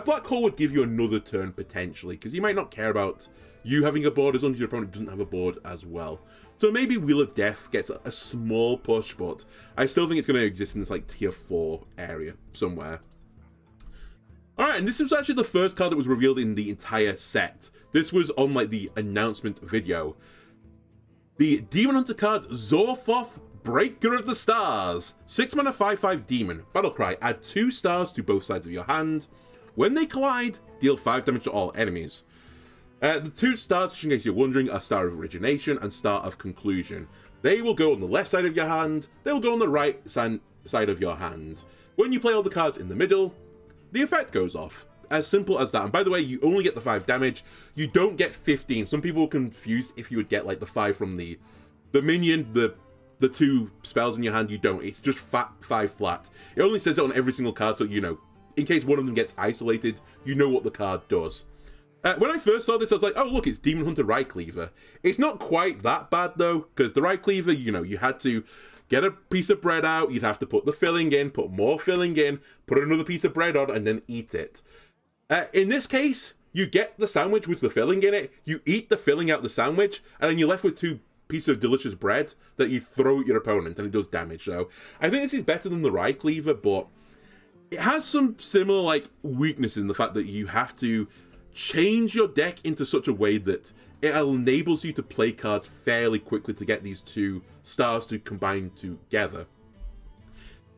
Black Hole would give you another turn potentially, because you might not care about you having a board as long as your opponent doesn't have a board as well. So maybe Wheel of Death gets a small push, but I still think it's going to exist in this like tier 4 area somewhere. Alright, and this was actually the first card that was revealed in the entire set. This was on like the announcement video. The Demon Hunter card, Zorthoth, Breaker of the Stars. 6 mana 5/5 Demon. Battlecry, add 2 stars to both sides of your hand. When they collide, deal 5 damage to all enemies. The 2 stars, just in case you're wondering, are Star of Origination and Star of Conclusion. They will go on the left side of your hand, they will go on the right side of your hand. When you play all the cards in the middle, the effect goes off. As simple as that. And by the way, you only get the 5 damage, you don't get 15. Some people were confused if you would get like the 5 from the minion, the 2 spells in your hand. You don't, it's just 5 flat. It only says it on every single card, so you know, in case one of them gets isolated, you know what the card does. When I first saw this, I was like, oh look, it's Demon Hunter Raycleaver. It's not quite that bad though, because the Raycleaver, you know, you had to get a piece of bread out, you'd have to put the filling in, put more filling in, put another piece of bread on, and then eat it. In this case, you get the sandwich with the filling in it, you eat the filling out the sandwich, and then you're left with 2 pieces of delicious bread that you throw at your opponent, and it does damage. So I think this is better than the Raycleaver, but it has some similar like weaknesses in the fact that you have to change your deck into such a way that it enables you to play cards fairly quickly to get these 2 stars to combine together.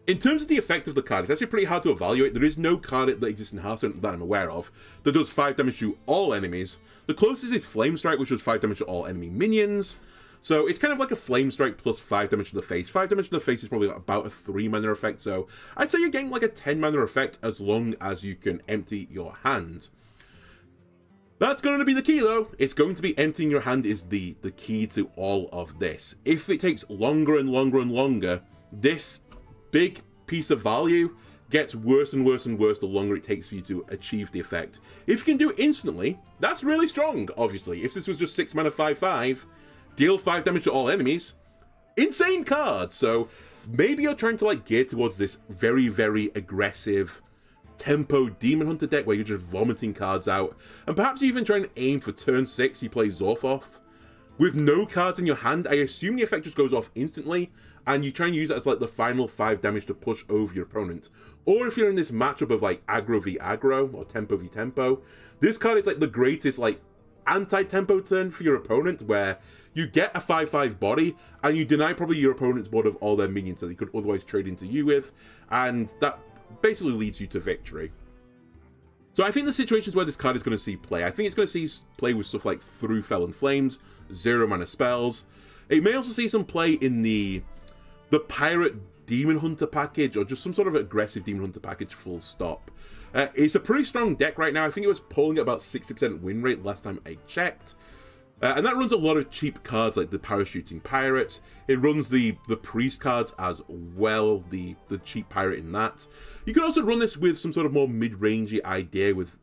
In terms of the effect of the card, it's actually pretty hard to evaluate. There is no card that exists in Hearthstone that I'm aware of that does 5 damage to all enemies. The closest is Flame Strike, which does 5 damage to all enemy minions. So it's kind of like a Flame Strike plus 5 damage to the face. 5 damage to the face is probably about a 3 mana effect, so I'd say you're getting like a 10 mana effect as long as you can empty your hand. That's going to be the key though. It's going to be emptying your hand is the key to all of this. If it takes longer and longer and longer, this big piece of value gets worse and worse and worse the longer it takes for you to achieve the effect. If you can do it instantly, that's really strong, obviously. If this was just 6 mana 5/5, deal 5 damage to all enemies, insane card. So maybe you're trying to like gear towards this very, very aggressive tempo Demon Hunter deck where you're just vomiting cards out, and perhaps you even try and aim for turn 6, you play Zorthoth. With no cards in your hand, I assume the effect just goes off instantly, and you try and use it as like the final 5 damage to push over your opponent. Or if you're in this matchup of like aggro v aggro, or tempo v tempo, this card is like the greatest like anti-tempo turn for your opponent, where you get a 5/5 body, and you deny probably your opponent's board of all their minions that they could otherwise trade into you with, and that basically leads you to victory. So I think the situations where this card is going to see play, I think it's going to see play with stuff like Through Fell and Flames, 0 mana spells. It may also see some play in the Pirate Demon Hunter package, or just some sort of aggressive Demon Hunter package full stop. It's a pretty strong deck right now. I think it was polling at about 60% win rate last time I checked. And that runs a lot of cheap cards like the Parachuting Pirates. It runs the Priest cards as well, the cheap pirate in that. You can also run this with some sort of more mid-rangey idea with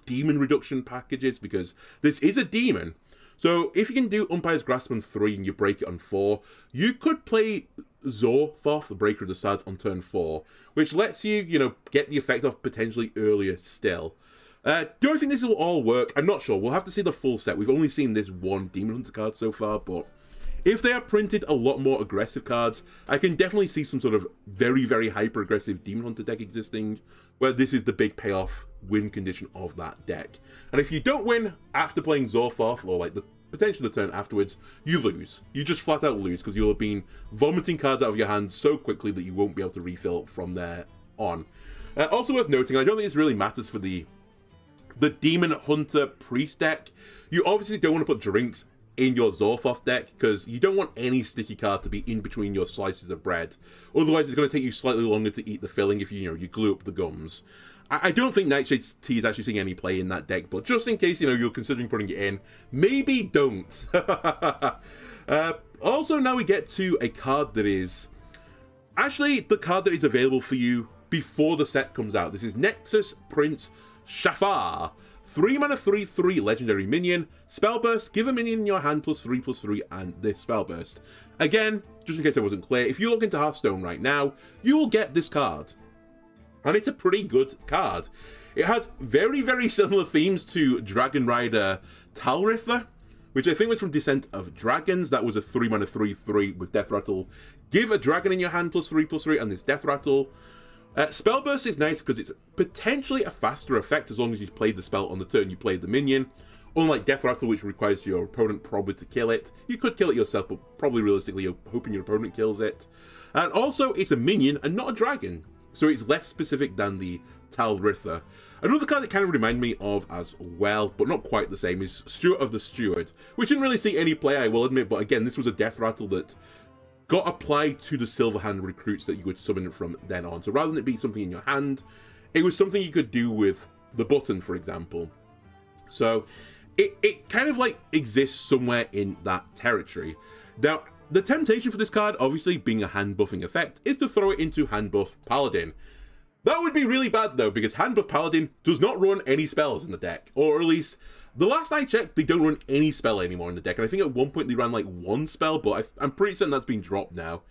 demon reduction packages, because this is a demon. So if you can do Umpire's Grasp on 3 and you break it on 4, you could play Zorthoth, the Breaker of the Stars, on turn 4, which lets you, you know, get the effect off potentially earlier still. Do I think this will all work? I'm not sure. We'll have to see the full set. We've only seen this one Demon Hunter card so far, but if they are printed a lot more aggressive cards, I can definitely see some sort of very, very hyper-aggressive Demon Hunter deck existing, where this is the big payoff win condition of that deck. And if you don't win after playing Zorthoth, or like the potentially the turn afterwards, you lose. You just flat out lose, because you'll have been vomiting cards out of your hand so quickly that you won't be able to refill from there on. Also worth noting, I don't think this really matters for the Demon Hunter Priest deck. You obviously don't want to put drinks in your Zorthoth deck, because you don't want any sticky card to be in between your slices of bread. Otherwise, it's going to take you slightly longer to eat the filling if you glue up the gums. I don't think Nightshade Tea is actually seeing any play in that deck, but just in case, you're considering putting it in, maybe don't. Also, now we get to a card that is, actually the card that is available for you before the set comes out. This is Nexus Prince Shafar. 3 mana 3/3 legendary minion. Spell burst, give a minion in your hand +3/+3 and this spell burst. Again, just in case I wasn't clear, if you log into Hearthstone right now, you will get this card. And it's a pretty good card. It has very, very similar themes to Dragon Rider Talritha, which I think was from Descent of Dragons. That was a 3 mana 3/3 with Death Rattle. Give a dragon in your hand +3/+3 and this Death Rattle. Spell burst is nice because it's potentially a faster effect as long as you've played the spell on the turn you played the minion. Unlike Death Rattle, which requires your opponent probably to kill it. You could kill it yourself, but probably realistically you're hoping your opponent kills it. And also, it's a minion and not a dragon, so it's less specific than the Talritha. Another card that kind of reminded me of as well, but not quite the same, is Steward of the Steward, which didn't really see any play, I will admit, but again, this was a Death Rattle that got applied to the Silverhand recruits that you would summon from then on. So rather than it being something in your hand, it was something you could do with the button, for example. So it kind of like exists somewhere in that territory. Now, the temptation for this card, obviously being a hand buffing effect, is to throw it into hand buff Paladin. That would be really bad though, because hand buff Paladin does not run any spells in the deck, or at least the last I checked, they don't run any spell anymore in the deck. And I think at one point they ran like one spell, but I'm pretty certain that's been dropped now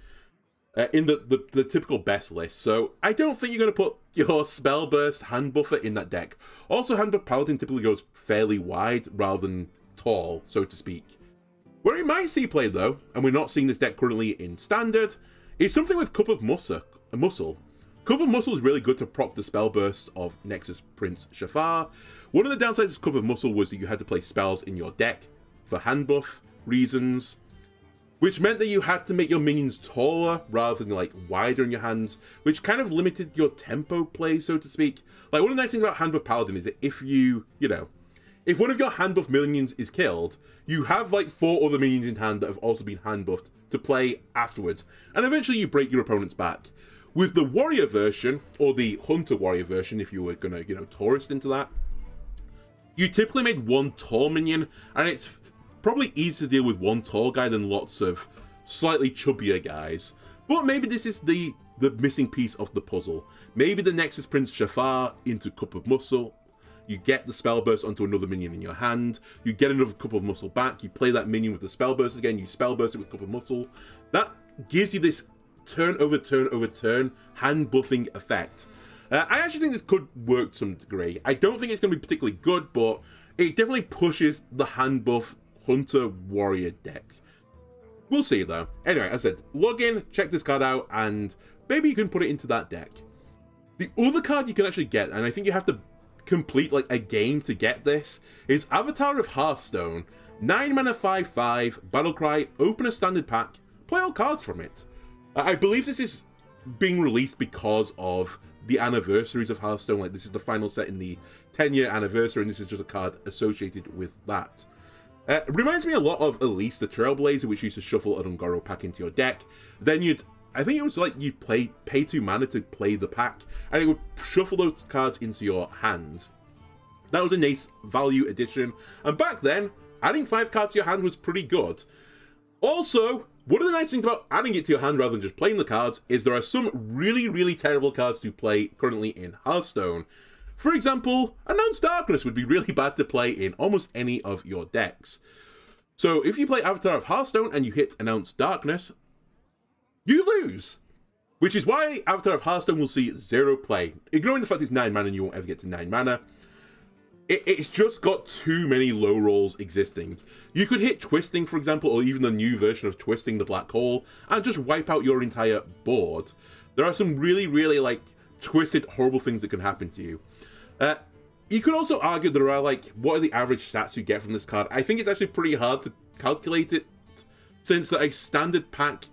in the typical best list. So I don't think you're going to put your spell burst hand buffer in that deck. Also, hand buff Paladin typically goes fairly wide rather than tall, so to speak. Where it might see play though, and we're not seeing this deck currently in standard, is something with Cup of Muscle. Cup of Muscle is really good to proc the spell burst of Nexus Prince Shafar. One of the downsides of Cup of Muscle was that you had to play spells in your deck for hand buff reasons, which meant that you had to make your minions taller rather than like wider in your hands, which kind of limited your tempo play, so to speak. Like, one of the nice things about hand buff Paladin is that if if one of your hand buff minions is killed, you have like 4 other minions in hand that have also been hand buffed to play afterwards, and eventually you break your opponent's back. With the warrior version, or the hunter warrior version, if you were gonna, tourist into that, you typically made 1 tall minion, and it's probably easier to deal with 1 tall guy than lots of slightly chubbier guys. But maybe this is the missing piece of the puzzle. Maybe the Nexus Prince Shafar into Cup of Muscle, you get the spell burst onto another minion in your hand, you get another Cup of Muscle back, you play that minion with the spell burst again, you spell burst it with Cup of Muscle. That gives you this turn over turn over turn hand buffing effect. I actually think this could work to some degree. I don't think it's going to be particularly good, but it definitely pushes the hand buff hunter warrior deck. We'll see though. Anyway, as I said, log in, check this card out, and maybe you can put it into that deck. The other card you can actually get, and I think you have to complete like a game to get this, is Avatar of Hearthstone. 9 mana 5/5, Battlecry, open a standard pack, play all cards from it. I believe this is being released because of the anniversaries of Hearthstone. Like, this is the final set in the 10-year anniversary, and this is just a card associated with that. It reminds me a lot of Elise the Trailblazer, which used to shuffle an Ungoro pack into your deck. Then I think it was like you'd pay 2 mana to play the pack, and it would shuffle those cards into your hand. That was a nice value addition, and back then, adding 5 cards to your hand was pretty good. Also, one of the nice things about adding it to your hand rather than just playing the cards is there are some really, really terrible cards to play currently in Hearthstone. For example, Announce Darkness would be really bad to play in almost any of your decks. So if you play Avatar of Hearthstone and you hit Announce Darkness, you lose. Which is why Avatar of Hearthstone will see 0 play. Ignoring the fact it's 9 mana and you won't ever get to 9 mana. It's just got too many low rolls existing. You could hit Twisting, for example, or even the new version of Twisting the Black Hole, and just wipe out your entire board. There are some really, really, like, twisted, horrible things that can happen to you. You could also argue there are, like, what are the average stats you get from this card? I think it's actually pretty hard to calculate it, since a standard pack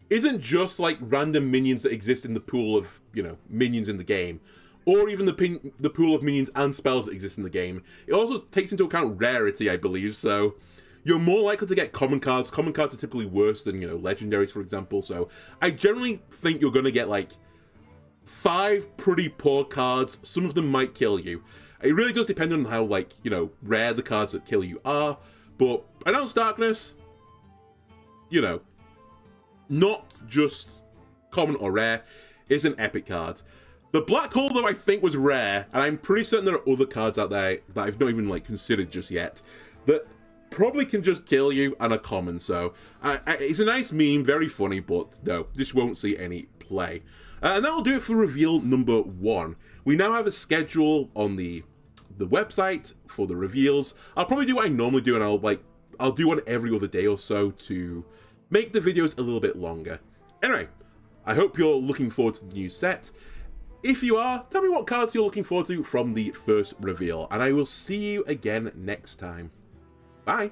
isn't just, like, random minions that exist in the pool of, minions in the game, or even the pool of minions and spells that exist in the game. It also takes into account rarity, I believe, so you're more likely to get common cards. Common cards are typically worse than, legendaries, for example, so I generally think you're going to get, like, 5 pretty poor cards. Some of them might kill you. It really does depend on how, like, rare the cards that kill you are, but Announce Darkness, not just common or rare, is an epic card. The Black Hole, though, I think was rare, and I'm pretty certain there are other cards out there that I've not even, like, considered just yet, that probably can just kill you and are common, so it's a nice meme, very funny, but no, this won't see any play. And that'll do it for reveal number 1. We now have a schedule on the website for the reveals. I'll probably do what I normally do, and I'll do one every other day or so to make the videos a little bit longer. Anyway, I hope you're looking forward to the new set. If you are, tell me what cards you're looking forward to from the first reveal, and I will see you again next time. Bye!